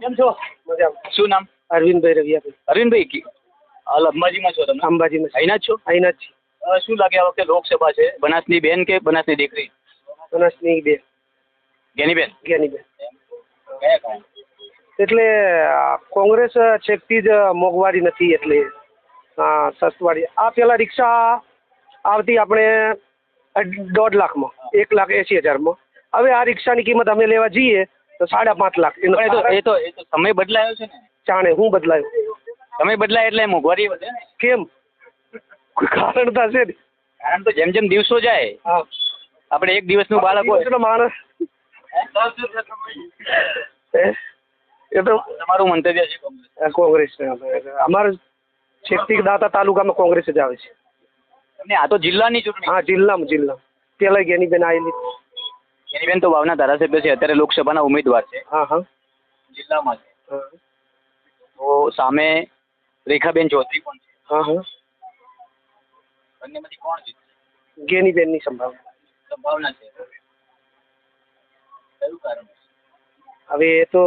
કેમ છો? મજામાં. શું નામ? અરવિંદભાઈ રવિયાભાઈ. અરવિંદભાઈ હાલ અંબાજીમાં છો તમે? અંબાજીમાં અહીંના જ છો? અહીંના જ છીએ. શું લાગે આ વખતે લોકસભા છે, બનાસની બેન કે બનાસની દીકરી? બનાસની બેન. જ્ઞાનીબેન. જ્ઞાનીબેન. કયા કામ? એટલે કોંગ્રેસ છેકથી જ મોંઘવારી નથી એટલે સસ્તવાળી. આ પેલા રિક્ષા આવતી આપણે 1.5 લાખમાં, 1,80,000માં. હવે આ રિક્ષાની કિંમત અમે લેવા જઈએ તો 5.5 લાખ. પણ એ તો સમય બદલાયો છે ને. જાણે હું બદલાયું. સમય બદલાય એટલે મોંઘવારી વધે ને. કેમ? કોઈ કારણ તો હશે ને. કારણ તો જેમ જેમ દિવસો જાય, હા, આપણે એક દિવસનું બાળક હોય માણસ એ તો તમારું મંતવ્ય છે કોંગ્રેસ. અમારે છેકથી દાતા તાલુકામાં કોંગ્રેસ જ આવે છે. તમને આ તો જિલ્લાની ચૂંટણી. હા, જિલ્લામાં પેલા જ્ઞાનીબેન આવેલી. જ્ઞાનીબેન તો વાવના ધારાસભ્ય છે, અત્યારે લોકસભાના ઉમેદવાર છે. હા હા જિલ્લામાં છે. હા તો સામે રેખાબેન ચૌધરી પણ છે. હા હા. બંનેમાંથી કોણ જીતશે? જ્ઞાનીબેનની સંભાવના છે. કયું કારણ? હવે એ તો